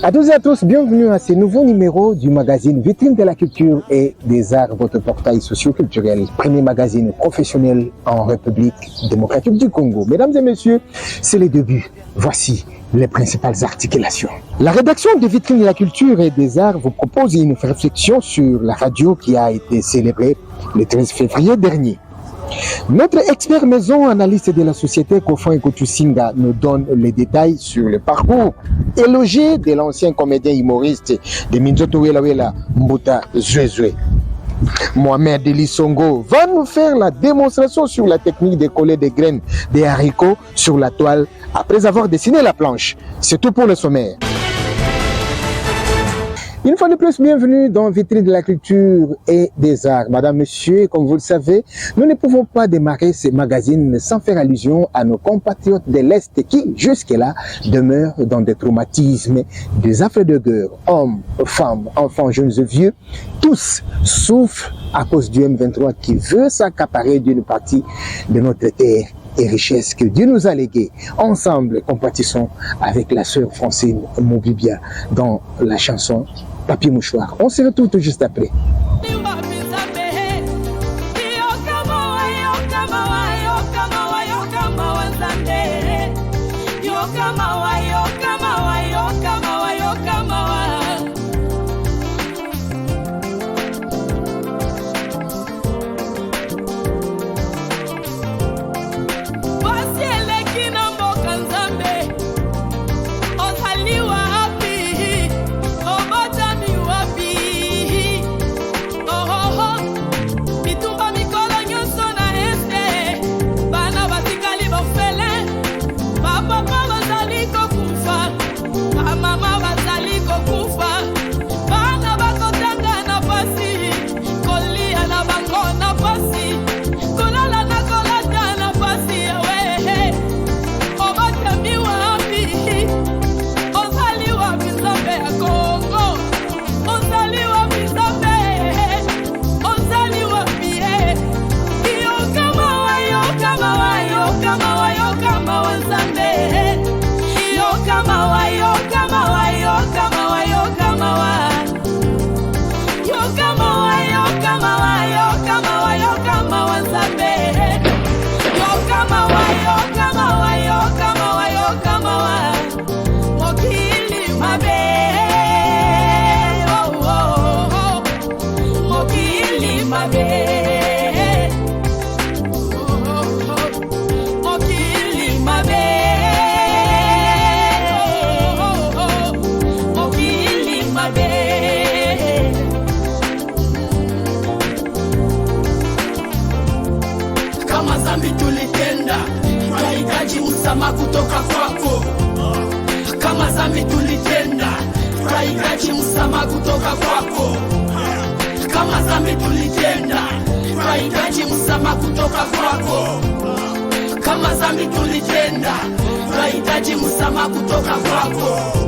À toutes et à tous, bienvenue à ce nouveau numéro du magazine Vitrine de la culture et des arts, votre portail socio-culturel, premier magazine professionnel en République démocratique du Congo. Mesdames et messieurs, c'est le début. Voici les principales articulations. La rédaction de Vitrine de la culture et des arts vous propose une réflexion sur la radio qui a été célébrée le 13 février dernier. Notre expert maison analyste de la société Kofan Kotusinga nous donne les détails sur le parcours élogé de l'ancien comédien humoriste de Minzoto Wela Mbuta Zwezwe. Mohamed Elisongo va nous faire la démonstration sur la technique de coller des graines de haricots sur la toile après avoir dessiné la planche. C'est tout pour le sommaire. Une fois de plus, bienvenue dans Vitrine de la culture et des arts. Madame, monsieur, comme vous le savez, nous ne pouvons pas démarrer ces magazines sans faire allusion à nos compatriotes de l'Est qui, jusque-là, demeurent dans des traumatismes, des affres de guerre. Hommes, femmes, enfants, jeunes et vieux, tous souffrent à cause du M23 qui veut s'accaparer d'une partie de notre terre et richesse que Dieu nous a léguée. Ensemble, compatissons avec la sœur Francine Moubibia dans la chanson Papier Mouchoir. On se retrouve tout juste après. Kutoka kwako kama zambi tulitenda, tunahitaji msamaha kutoka kwako. Kama zambi tulitenda, tunahitaji msamaha kutoka kwako. Kama zambi tulitenda, tunahitaji msamaha kutoka kwako.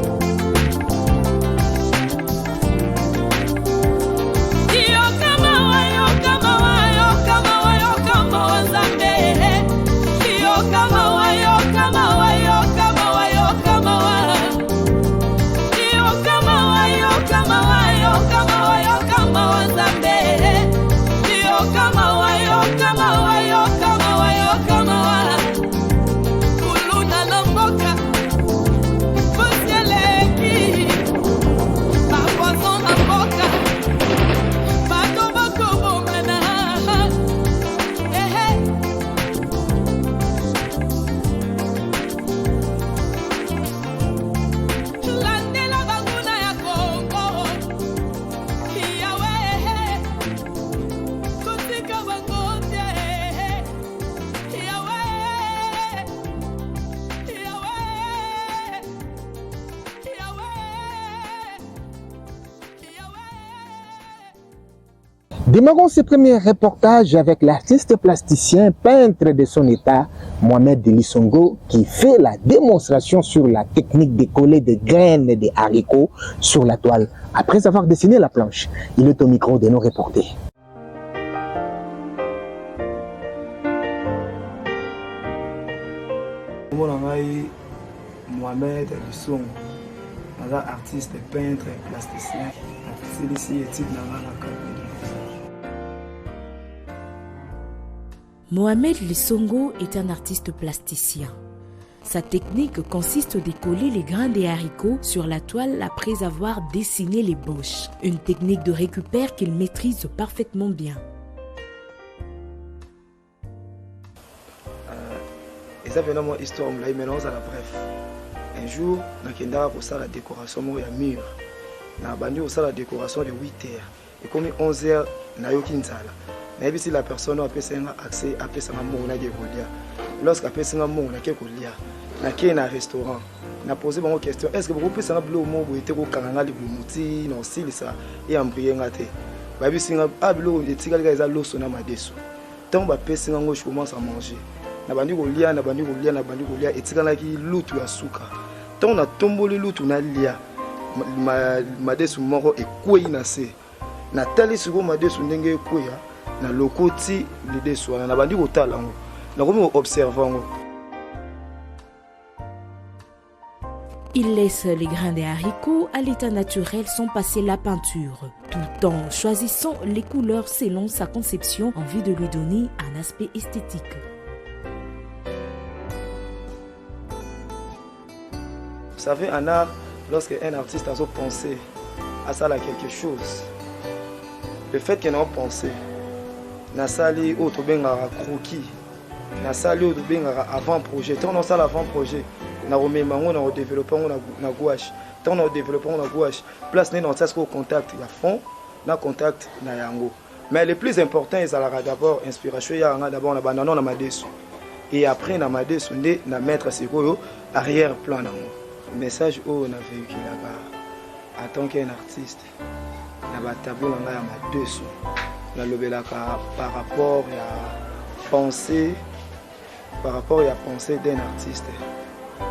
Démarrons ce premier reportage avec l'artiste plasticien, peintre de son état, Mohamed Elisongo, qui fait la démonstration sur la technique de coller des graines de haricots sur la toile après avoir dessiné la planche. Il est au micro de nos reporters. Mohamed Elisongo, naza artiste, peintre, plasticien, ici étude na Mohamed Lissongo est un artiste plasticien. Sa technique consiste à décoller les grains des haricots sur la toile après avoir dessiné les bouches. Une technique de récupère qu'il maîtrise parfaitement bien. Et ça vraiment une histoire, maintenant ça la bref. Un jour, nakenda pour ça la décoration ya mur. Na bandi pour ça la décoration de 8h. Et comme 11h na yoki nzala. Na si la personne a accès à pesa mo na gekolia. Lorsque pesa mo na kekolia, na ke na restaurant. Na posé une question, est-ce que vous pouvez savoir blo mo boité ko kanganga li muti non si ça et embrier ngate. Ba bi singa ablo etika ga za loso na madeso. Tant ba pesa ngo je commence à manger. Na bandi kolia etika na ki lutu ya suka. Tant na tomboli lutu na lia. Madeso moko ekwei na se. Na tali siko madeso ndenge ekweya. Na lokoti l'idée soit na bandi kotala ngo na komi observer ngo. Il laisse les grains des haricots à l'état naturel sans passer la peinture, tout en choisissant les couleurs selon sa conception en vue de lui donner un aspect esthétique. Vous savez, en art, lorsque un artiste a pensé à ça là quelque chose, le fait qu'il a pensé na sali o to benga croquis na sali o to benga avant projet tant on sala avant projet na remema ngo na développer ngo na gouache tant on développer na gouache place né dans ça ce contact ya fond na contact na yango mais le plus important ils ala d'abord inspiration ya nga d'abord na banano na madeso et après na madeso ndé na mettre sikoyo arrière plan na ngo message o na véhicule là en tant qu'un artiste na ba tableau nga ya madeso par rapport à penser d'un artiste.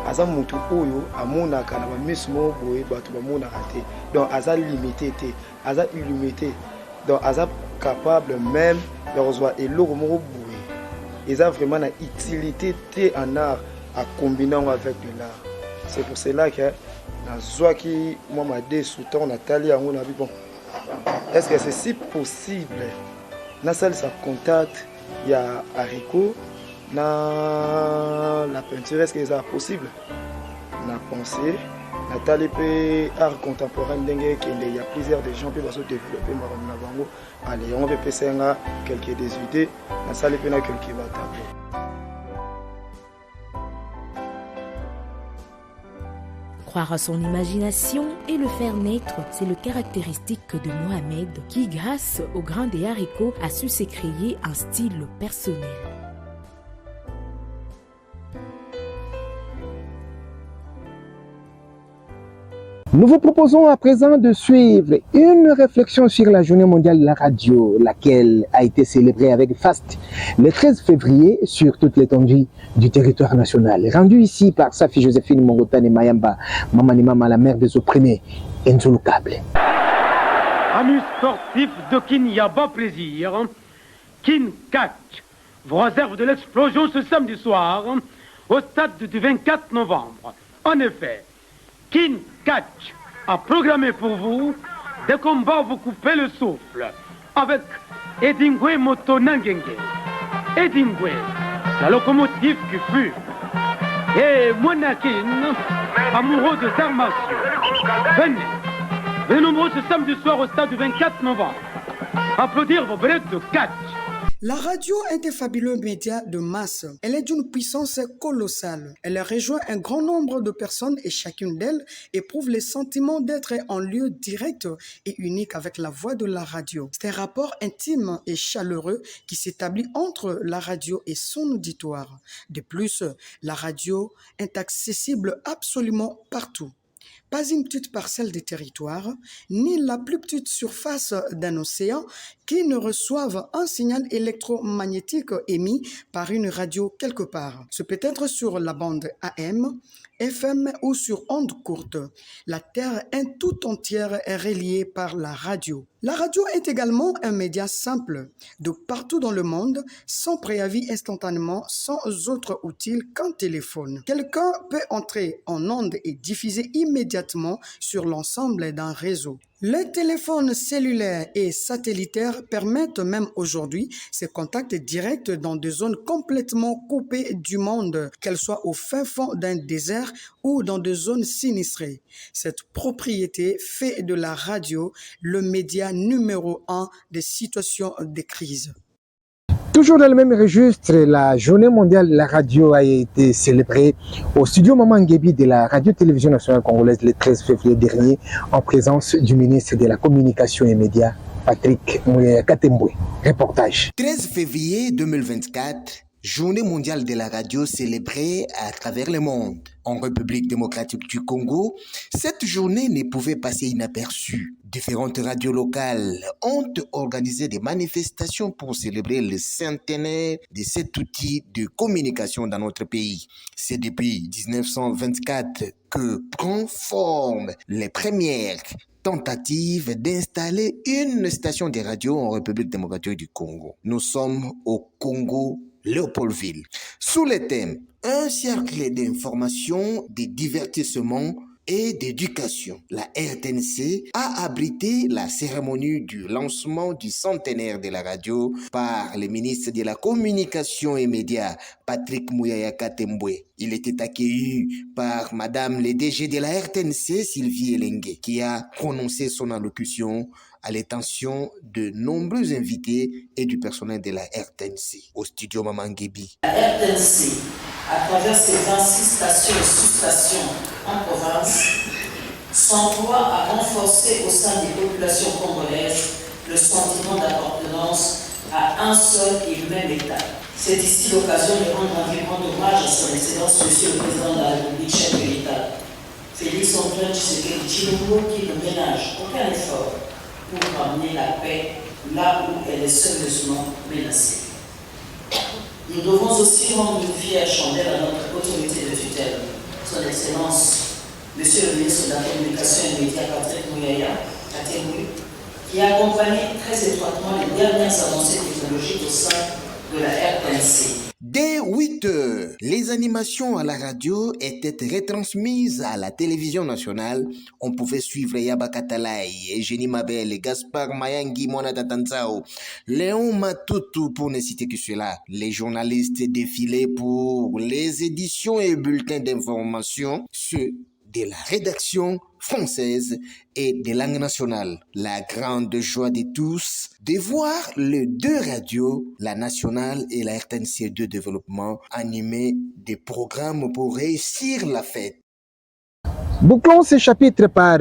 Aza mutu oyo amona kana ba mismo boye batu ba mona raté. Donc aza limité té, aza illimité. Donc aza capable même de recevoir et logo moko boye. Eza vraiment na utilité té en art à combiner avec de l'art. C'est pour cela que na zwaki moi ma dessoutant na tali yango na bi bon. Est-ce que c'est si possible? Na salle ça contact, il y a haricot, na la peinture, est-ce que c'est possible? Na pensée, na talipé art contemporain dengue qu'il y a plusieurs des gens qui vont se développer na bango. Allez, on va passer quelques des idées, na salle pe na quelques batables. Croire à son imagination et le faire naître, c'est le caractéristique de Mohamed qui, grâce au grain des haricots, a su se créer un style personnel. Nous vous proposons à présent de suivre une réflexion sur la journée mondiale de la radio, laquelle a été célébrée avec faste le 13 février sur toute l'étendue du territoire national. Rendue ici par Safi Joséphine Mongotane Mayamba, Mamani Mama, la mère des opprimés, Enzo Câble. Amis sportifs de Kinyaba Plaisir, Kin Catch vous réserve de l'explosion ce samedi soir au stade du 24 novembre. En effet, Kin Catch a programmé pour vous des combats vous couper le souffle avec Edingwe Moto Nangenge. Edingwe, la locomotive qui fut. Et Monakin, amoureux de arts martiaux. Venez nombreux ce samedi soir au stade du 24 novembre. Applaudir vos bêtes de catch. La radio est un fabuleux média de masse. Elle est d'une puissance colossale. Elle rejoint un grand nombre de personnes et chacune d'elles éprouve le sentiment d'être en lieu direct et unique avec la voix de la radio. C'est un rapport intime et chaleureux qui s'établit entre la radio et son auditoire. De plus, la radio est accessible absolument partout. Pas une petite parcelle de territoire, ni la plus petite surface d'un océan qui ne reçoive un signal électromagnétique émis par une radio quelque part. Ce peut être sur la bande AM, FM ou sur ondes courtes. La Terre tout entière est reliée par la radio. La radio est également un média simple, de partout dans le monde, sans préavis instantanément, sans autre outil qu'un téléphone. Quelqu'un peut entrer en onde et diffuser immédiatement sur l'ensemble d'un réseau. Les téléphones cellulaires et satellitaires permettent même aujourd'hui ces contacts directs dans des zones complètement coupées du monde, qu'elles soient au fin fond d'un désert ou dans des zones sinistrées. Cette propriété fait de la radio le média numéro 1 des situations de crise. Toujours dans le même registre, la journée mondiale de la radio a été célébrée au studio Maman Nguébi de la Radio-Télévision nationale congolaise le 13 février dernier en présence du ministre de la Communication et Médias, Patrick Muyaya Katembwe. Reportage. 13 février 2024, Journée mondiale de la radio célébrée à travers le monde. En République démocratique du Congo, cette journée ne pouvait passer inaperçue. Différentes radios locales ont organisé des manifestations pour célébrer le centenaire de cet outil de communication dans notre pays. C'est depuis 1924 que prend forme les premières tentative d'installer une station de radio en République démocratique du Congo. Nous sommes au Congo, Léopoldville. Sous le thème « Un cercle d'information, de divertissement et d'éducation », la RTNC a abrité la cérémonie du lancement du centenaire de la radio par le ministre de la Communication et Médias, Patrick Muyaya Katembwe. Il était accueilli par Madame le DG de la RTNC, Sylvie Elengue, qui a prononcé son allocution à l'attention de nombreux invités et du personnel de la RTNC au studio Maman Nguébi. La RTNC, à travers ses 26 stations et sous-stations en province, s'emploie à renforcer au sein des populations congolaises le sentiment d'appartenance à un seul et même État. C'est ici l'occasion de rendre un vibrant hommage à son Excellence Monsieur le Président de la République, chef de l'État, Félix Antoine Tshisekedi Tshilombo, qui ne ménage aucun effort pour ramener la paix là où elle est sérieusement menacée. Nous devons aussi rendre une fière chandelle à notre autorité de tutelle, son Excellence, Monsieur le ministre de la Communication et des Médias, Patrick Muyaya Katembwe, qui a accompagné très étroitement les dernières avancées technologiques au sein de la RTNC. Dès 8 heures, les animations à la radio étaient retransmises à la télévision nationale. On pouvait suivre Yaba Katalai, Eugénie Mabel, Gaspard Mayangi, Mona Tatanzao, Léon Matutu, pour ne citer que cela. Les journalistes défilaient pour les éditions et bulletins d'information, ceux de la rédaction française et de langue nationale. La grande joie de tous de voir les deux radios, la nationale et la RTNC de développement, animer des programmes pour réussir la fête. Bouclons ce chapitre par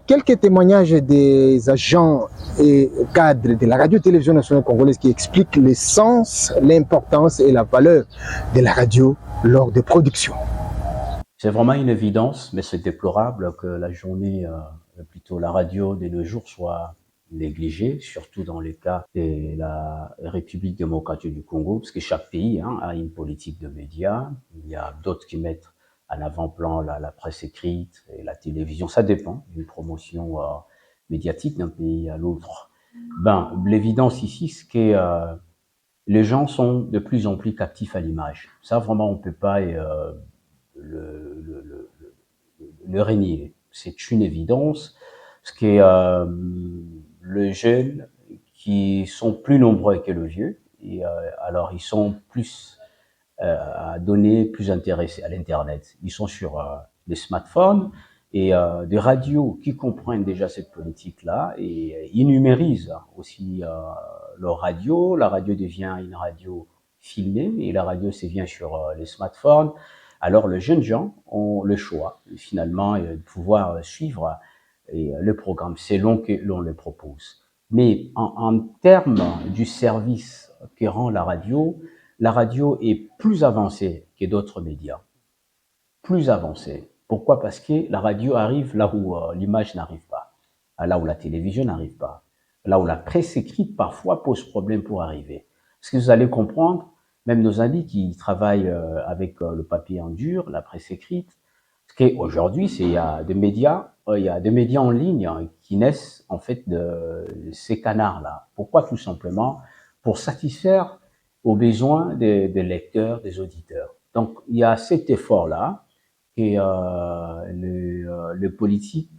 quelques témoignages des agents et cadres de la Radio-Télévision nationale congolaise qui expliquent le sens, l'importance et la valeur de la radio lors des productions. C'est vraiment une évidence, mais c'est déplorable que la journée, plutôt la radio de nos jours soit négligée, surtout dans le cas de la République démocratique du Congo, parce que chaque pays a une politique de médias. Il y a d'autres qui mettent en avant-plan la presse écrite et la télévision. Ça dépend d'une promotion médiatique d'un pays à l'autre. L'évidence ici, c'est que les gens sont de plus en plus captifs à l'image. Ça, vraiment, on peut pas le renier. C'est une évidence, parce que les jeunes qui sont plus nombreux que le vieux, et alors ils sont plus à donner, plus intéressés à l'internet. Ils sont sur les smartphones et des radios qui comprennent déjà cette politique-là, et ils numérisent aussi leur radio. La radio devient une radio filmée, et la radio c'est bien sur les smartphones. Alors, les jeunes gens ont le choix, finalement, de pouvoir suivre le programme selon que l'on le propose. Mais en termes du service que rend la radio est plus avancée que d'autres médias. Plus avancée. Pourquoi? Parce que la radio arrive là où l'image n'arrive pas, là où la télévision n'arrive pas, là où la presse écrite parfois pose problème pour arriver. Parce que vous allez comprendre, même nos amis qui travaillent avec le papier en dur, la presse écrite, Ce qui est aujourd'hui, c'est il y a des médias en ligne qui naissent en fait de ces canards-là. Pourquoi? Tout simplement pour satisfaire aux besoins des lecteurs, des auditeurs. Donc il y a cet effort-là et le politique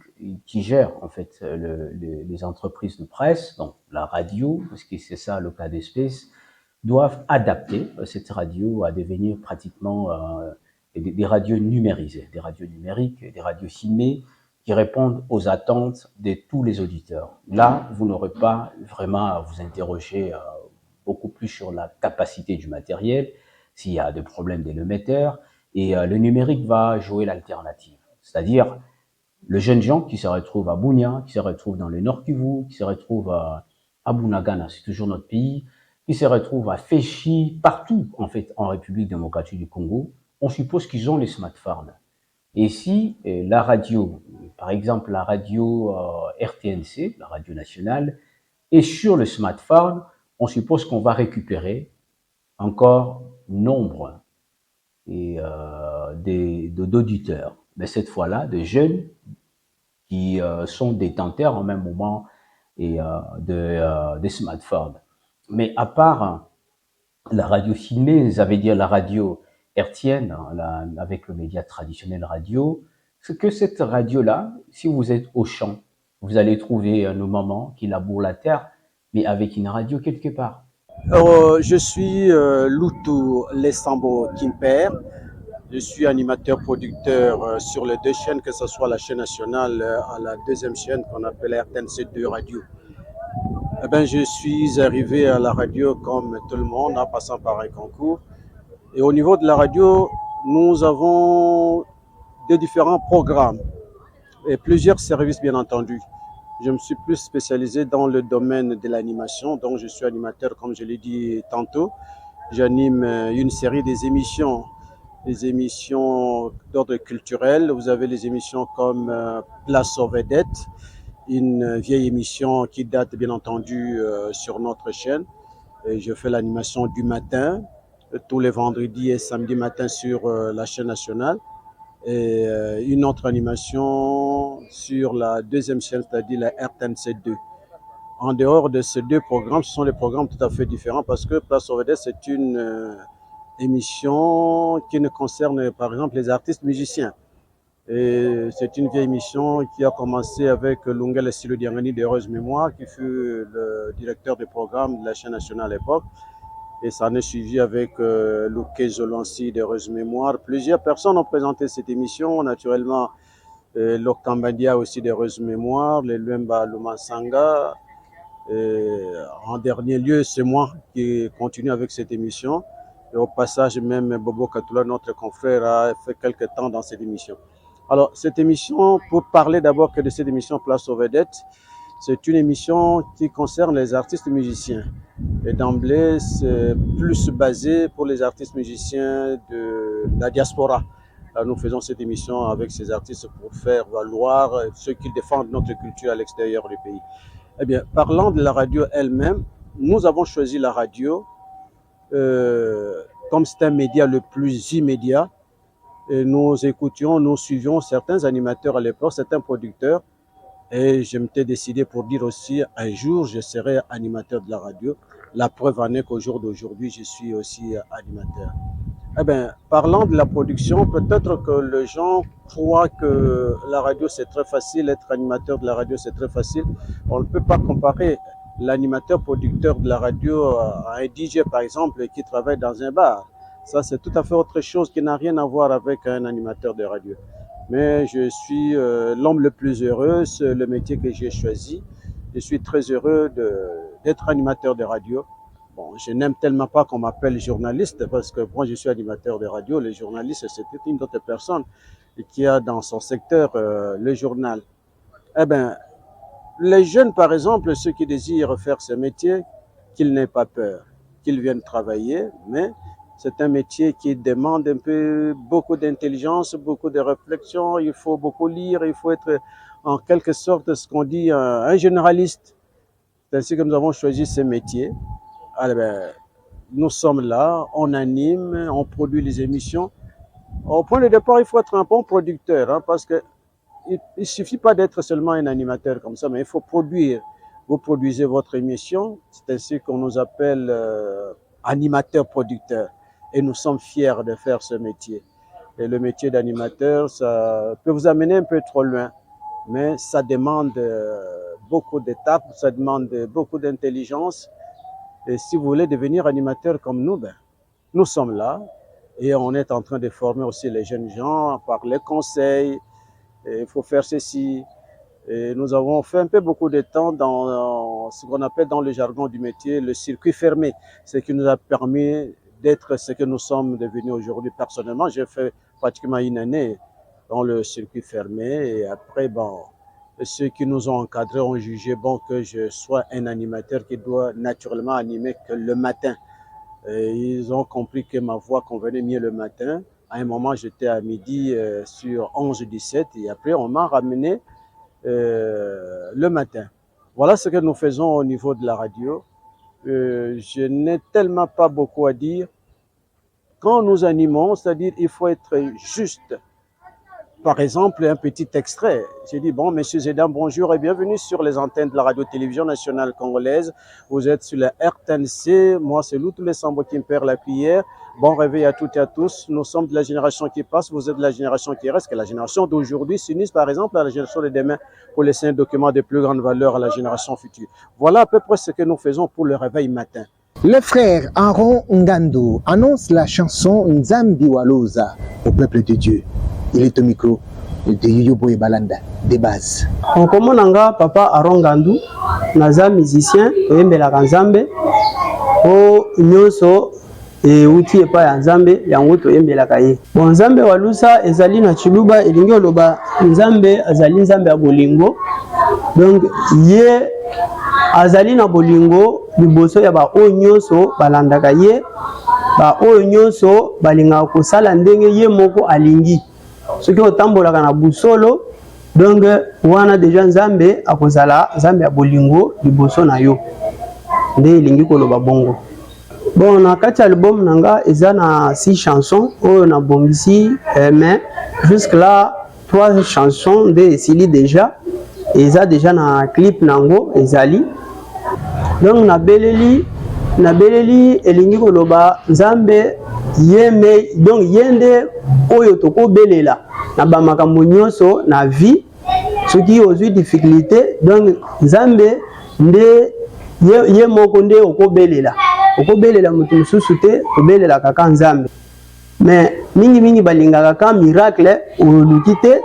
qui gère en fait les entreprises de presse, donc la radio, parce que c'est ça le cas d'espèce, doivent adapter cette radio à devenir pratiquement des radios numérisées, des radios numériques, des radios filmées qui répondent aux attentes de tous les auditeurs. Là, vous n'aurez pas vraiment à vous interroger beaucoup plus sur la capacité du matériel, s'il y a des problèmes d'émetteur, et le numérique va jouer l'alternative. C'est-à-dire, le jeune gens qui se retrouve à Bunia, qui se retrouve dans le Nord Kivu, qui se retrouve à Bunagana, c'est toujours notre pays, qui se retrouve à Féchi, partout en fait en République démocratique du Congo, on suppose qu'ils ont les smartphones. Et si la radio, par exemple la radio RTNC, la radio nationale, est sur le smartphone, on suppose qu'on va récupérer encore nombre d'auditeurs, mais cette fois-là de jeunes qui sont détenteurs en même moment des smartphones. Mais à part la radio filmée, ça veut dire la radio hertzienne, avec le média traditionnel radio, c'est que cette radio-là, si vous êtes au champ, vous allez trouver un moment qui laboure la terre, mais avec une radio quelque part. Je suis Loutou Lessambo Kimper. Je suis animateur-producteur sur les deux chaînes, que ce soit la chaîne nationale à la deuxième chaîne qu'on appelle RTNC2 Radio. Eh ben, je suis arrivé à la radio comme tout le monde, en passant par un concours. Et au niveau de la radio, nous avons des différents programmes et plusieurs services, bien entendu. Je me suis plus spécialisé dans le domaine de l'animation, donc je suis animateur, comme je l'ai dit tantôt. J'anime une série des émissions d'ordre culturel. Vous avez les émissions comme Place aux vedettes, une vieille émission qui date bien entendu sur notre chaîne. Et je fais l'animation du matin, tous les vendredis et samedis matin sur la chaîne nationale. Et une autre animation sur la deuxième chaîne, c'est-à-dire la RTNC2. En dehors de ces deux programmes, ce sont des programmes tout à fait différents parce que Place aux vedettes, c'est une émission qui ne concerne par exemple les artistes musiciens. Et c'est une vieille émission qui a commencé avec Lungele Silo Diangani d'Heureuse Mémoire, qui fut le directeur des programmes de la chaîne nationale à l'époque. Et ça en est suivi avec Luke Zolansi d'Heureuse Mémoire. Plusieurs personnes ont présenté cette émission, naturellement Lokambadia aussi d'Heureuse Mémoire, les Luemba Lumansanga. En dernier lieu, c'est moi qui continue avec cette émission. Et au passage, même Bobo Katoula, notre confrère, a fait quelques temps dans cette émission. Alors, cette émission, pour parler d'abord que de cette émission Place aux vedettes, c'est une émission qui concerne les artistes musiciens. Et d'emblée, c'est plus basé pour les artistes musiciens de la diaspora. Alors, nous faisons cette émission avec ces artistes pour faire valoir ceux qui défendent notre culture à l'extérieur du pays. Eh bien, parlant de la radio elle-même, nous avons choisi la radio comme c'est un média le plus immédiat. Et nous écoutions, nous suivions certains animateurs à l'époque, certains producteurs. Et je m'étais décidé pour dire aussi, un jour, je serai animateur de la radio. La preuve en est qu'au jour d'aujourd'hui, je suis aussi animateur. Eh bien, parlant de la production, peut-être que les gens croient que la radio c'est très facile, être animateur de la radio c'est très facile. On ne peut pas comparer l'animateur producteur de la radio à un DJ par exemple qui travaille dans un bar. Ça c'est tout à fait autre chose qui n'a rien à voir avec un animateur de radio. Mais je suis l'homme le plus heureux, c'est le métier que j'ai choisi. Je suis très heureux d'être animateur de radio. Bon, je n'aime tellement pas qu'on m'appelle journaliste parce que moi je suis animateur de radio. Les journalistes, c'est une autre personne qui a dans son secteur le journal. Eh bien, les jeunes par exemple, ceux qui désirent faire ce métier, qu'ils n'aient pas peur, qu'ils viennent travailler, mais c'est un métier qui demande un peu beaucoup d'intelligence, beaucoup de réflexion, il faut beaucoup lire, il faut être en quelque sorte ce qu'on dit un généraliste. C'est ainsi que nous avons choisi ce métier. Alors, nous sommes là, on anime, on produit les émissions Au point de départ, il faut être un bon producteur, hein, parce que il ne suffit pas d'être seulement un animateur comme ça, mais il faut produire. Vous produisez votre émission, c'est ainsi qu'on nous appelle animateur-producteur. Et nous sommes fiers de faire ce métier. Et le métier d'animateur, ça peut vous amener un peu trop loin, mais ça demande beaucoup d'étapes, ça demande beaucoup d'intelligence. Et si vous voulez devenir animateur comme nous, ben, nous sommes là et on est en train de former aussi les jeunes gens par les conseils. Il faut faire ceci. Et nous avons fait un peu beaucoup de temps dans ce qu'on appelle dans le jargon du métier le circuit fermé, ce qui nous a permis d'être ce que nous sommes devenus aujourd'hui. Personnellement, j'ai fait pratiquement une année dans le circuit fermé et après, bon, ceux qui nous ont encadrés ont jugé bon que je sois un animateur qui doit naturellement animer que le matin. Et ils ont compris que ma voix convenait mieux le matin. À un moment, j'étais à midi sur 11-17 et après, on m'a ramené le matin. Voilà ce que nous faisons au niveau de la radio. Je n'ai tellement pas beaucoup à dire. Quand nous animons, c'est-à-dire il faut être juste. Par exemple, un petit extrait. J'ai dit, bon, messieurs et dames, bonjour et bienvenue sur les antennes de la radio-télévision nationale congolaise. Vous êtes sur la RTNC. Moi, c'est Loutou Le Sambo qui me perd la cuillère. Bon réveil à toutes et à tous. Nous sommes de la génération qui passe, vous êtes de la génération qui reste, que la génération d'aujourd'hui s'unisse par exemple à la génération de demain pour laisser un document de plus grande valeur à la génération future. Voilà à peu près ce que nous faisons pour le réveil matin. Le frère Aaron Ngando annonce la chanson Nzambi Waloza au peuple de Dieu. Il est au micro de Yoyobo et Balanda, des bases. En commonanga, papa Aaron Ngando, naza musicien, oyembela Nzambe, o nyoso et outil epa ya Nzambe yango toyembelaka ye. Bon Nzambe walusa ezali na chiluba elingi oloba Nzambe azali Nzambe ya bolingo. Donc ye azali na bolingo liboso ya ba oyo nyonso balandaka ye, ba oyo nyonso balingaka kosala ndenge ye moko alingi. Soki otambolaka na busolo, donc wana deja Nzambe akozala Nzambe ya bolingo liboso na yo. Nde elingi koloba bongo. Bon, na kati album nanga eza na 6 chansons oyo na bongisi mais jusque là 3 chansons nde esili déjà eza déjà na clip nango ezali. Donc na beleli elingi koloba Nzambe yeme donc yende oyo tokobelela na bamakambo nyonso na vie soki ozwi difficulté donc Nzambe nde ye moko nde okobelela. Okobelela mutu mususu te obelela kaka Nzambe. Mais mingi balingaka ka miracle oluki te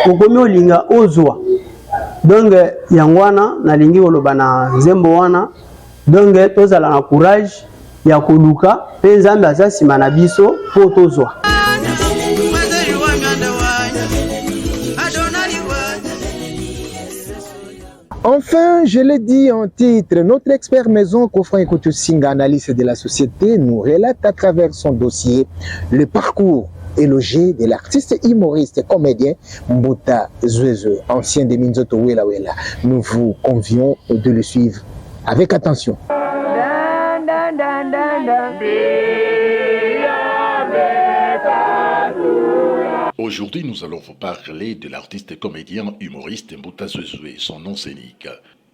okomi olinga ozwa. Donc yangwana nalingi koloba na nzembo wana donc tozala na courage ya koluka pe Nzambe aza nsima na biso po tozwa. Enfin, je l'ai dit en titre, notre expert maison Kofran Kotusinga, analyste de la société, nous relate à travers son dossier le parcours élogé de l'artiste humoriste et comédien Mbouta Zwezwe, ancien de Minzoto Wela Wela. Nous vous convions de le suivre avec attention. Aujourd'hui, nous allons vous parler de l'artiste comédien humoriste Mbouta Zwezwe, son nom scénique.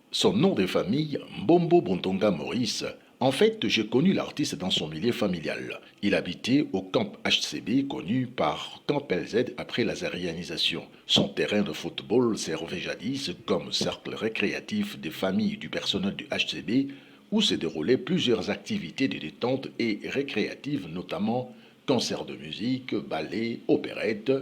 Son nom de famille, Mbombo Bontonga Maurice. En fait, j'ai connu l'artiste dans son milieu familial. Il habitait au camp HCB, connu par Camp LZ après la zarianisation. Son terrain de football servait jadis comme cercle récréatif des familles du personnel du HCB, où se déroulaient plusieurs activités de détente et récréatives, notamment concerts de musique, ballets, opérettes,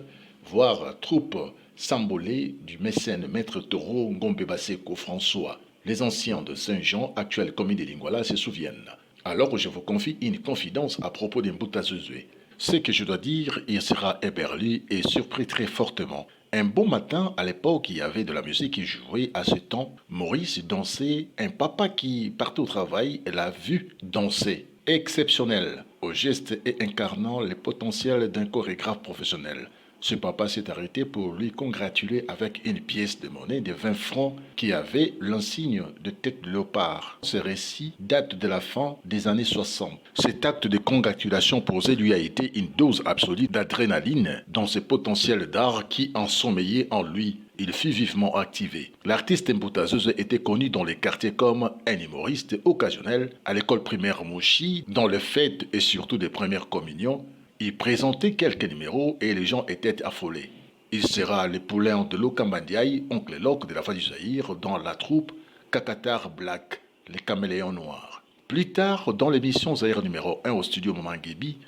voire troupes sambolées du mécène Maître Toro Ngombe Baseko François. Les anciens de Saint-Jean, actuels commis de Lingwala, se souviennent. Alors je vous confie une confidence à propos d'Mbouta Zwezwe. Ce que je dois dire, il sera éberlu et surpris très fortement. Un beau matin, à l'époque, il y avait de la musique qui jouait à ce temps. Maurice dansait. Un papa qui partait au travail l'a vu danser. Exceptionnel, au geste et incarnant les potentiels d'un chorégraphe professionnel. Ce papa s'est arrêté pour lui congratuler avec une pièce de monnaie de 20 francs qui avait l'insigne de tête de léopard. Ce récit date de la fin des années 60. Cet acte de congratulation posé lui a été une dose absolue d'adrénaline dans ses potentiels d'art qui ensommeillait en lui. Il fut vivement activé. L'artiste Mboutazeuse était connu dans les quartiers comme un humoriste occasionnel, à l'école primaire Mouchi, dans les fêtes et surtout des premières communions. Il présentait quelques numéros et les gens étaient affolés. Il sera le poulain de Lokambandiaï, oncle Locke de la voix du Zaïre, dans la troupe Kakatar Black, les caméléons noirs. Plus tard, dans l'émission Zaïre numéro 1 au studio Momangébi,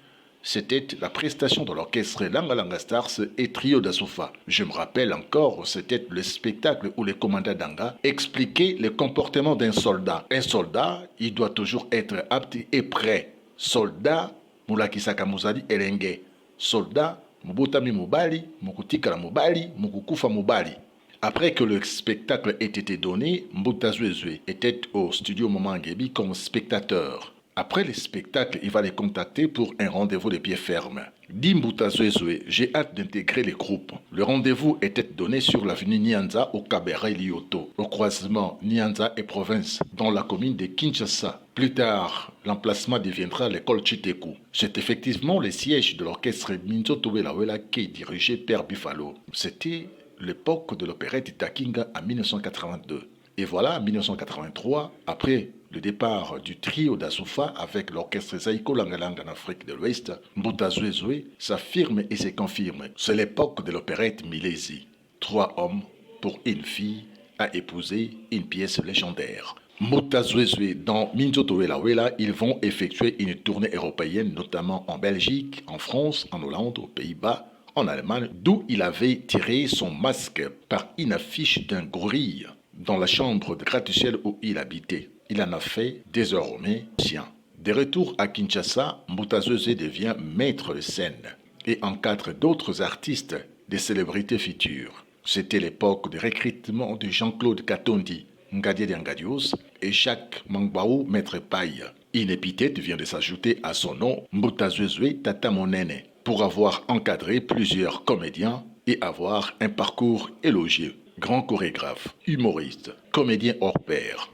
c'était la prestation de l'orchestre Langa Langa Stars et Trio d'Asoufa. Je me rappelle encore, c'était le spectacle où le commandant Danga expliquait le comportement d'un soldat. Un soldat, il doit toujours être apte et prêt. Soldat, Moulakisaka Mouzali Elenge. Soldat, Mubotami Mubali, Mukutikala Mubali, Mukukufa Mubali. Après que le spectacle ait été donné, Mboutazeuzwe était au studio Momangébi comme spectateur. Après le spectacle, il va les contacter pour un rendez-vous de pied ferme. Dit Mboutazeuzwe, j'ai hâte d'intégrer les groupes. Le rendez-vous était donné sur l'avenue Nyanza au Cabaret Lyoto, au croisement Nyanza et Province, dans la commune de Kinshasa. Plus tard, l'emplacement deviendra l'école Chiteku. C'est effectivement le siège de l'orchestre Minzoto Welawela qui dirigeait Père Buffalo. C'était l'époque de l'opérette Takinga en 1982. Et voilà, en 1983, après le départ du trio d'Asoufa avec l'orchestre Zaïko Langalanga en Afrique de l'Ouest, Mboutazeuzwe s'affirme et se confirme. C'est l'époque de l'opérette Milesi. 3 hommes pour une fille à épouser une pièce légendaire. Mboutazeuzwe dans Minzoto Welawela, ils vont effectuer une tournée européenne, notamment en Belgique, en France, en Hollande, aux Pays-Bas, en Allemagne, d'où il avait tiré son masque par une affiche d'un gorille dans la chambre de gratte-ciel où il habitait. Il en a fait désormais sien. De retour à Kinshasa, Mboutazeuzwe devient maître de scène et encadre d'autres artistes, des célébrités futures. C'était l'époque de recrutement de Jean-Claude Katondi, Ngadié Ngadios et Jacques Mangbaou, maître paille. Une épithète vient de s'ajouter à son nom, Mboutazeuzwe Tata Monene, pour avoir encadré plusieurs comédiens et avoir un parcours élogieux. Grand chorégraphe, humoriste, comédien hors pair.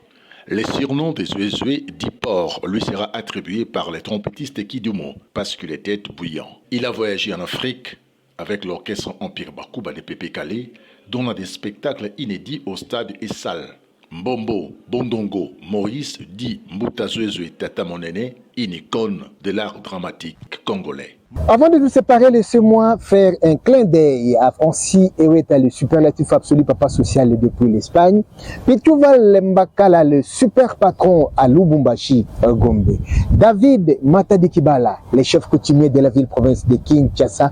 Le surnom de Zouezoué dit Port lui sera attribué par le trompettiste Kidumo parce qu'il était bouillant. Il a voyagé en Afrique avec l'orchestre Empire Bakuba de Pépé Calais, donnant des spectacles inédits au stade Essal. Mbombo Bondongo Maurice dit Mboutazeuzwe Tata Monene, une icône de l'art dramatique congolais. Avant de nous séparer, laissez-moi faire un clin d'œil à Francis Eweta, le superlatif absolu papa social depuis l'Espagne. Pitouval Mbakala, le super patron à Lubumbashi, Gombe. David Matadikibala, le chef coutumier de la ville-province de Kinshasa,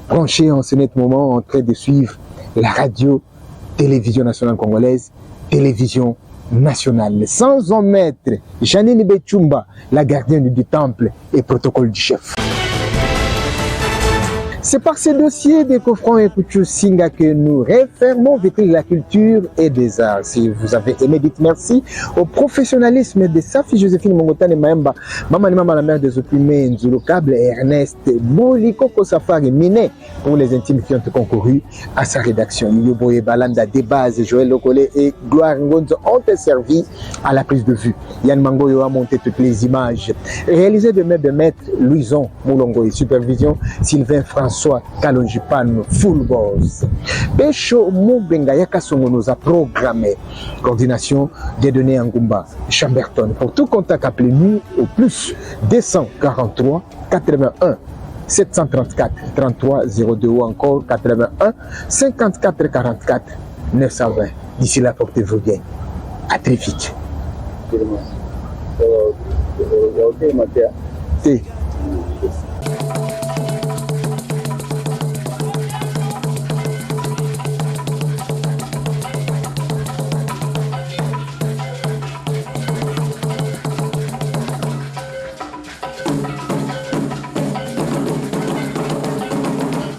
branché en ce net moment en train de suivre la radio-télévision nationale congolaise, télévision nationale. Sans en mettre Janine Bechumba, la gardienne du temple et protocole du chef. C'est par ces dossiers des Kofran et Kouchou Singa que nous refermons Vitrine de la culture et des arts. Si vous avez aimé, dites merci au professionnalisme de Safi Joséphine Mongotane Maemba, Maman la mère des opprimés, Nzulu Câble, Ernest Bolikoko Safari Miné pour les intimes qui ont concouru à sa rédaction. Yoboye Balanda, Debaz, Joël Lokole et Gloire Ngonzo ont servi à la prise de vue. Yann Mangoyo a monté toutes les images. Réalisé de maître Louison Moulongo et supervision Sylvain François Kalonjipano Full Boss. Pécho Moubenga Yakasongo nous a programmé. Coordination des données Ngumba Chamberton. Pour tout contact, appelez-nous au plus 243 81 734 33 02 ou encore 81 54 44 920. D'ici là, portez-vous bien. À très vite.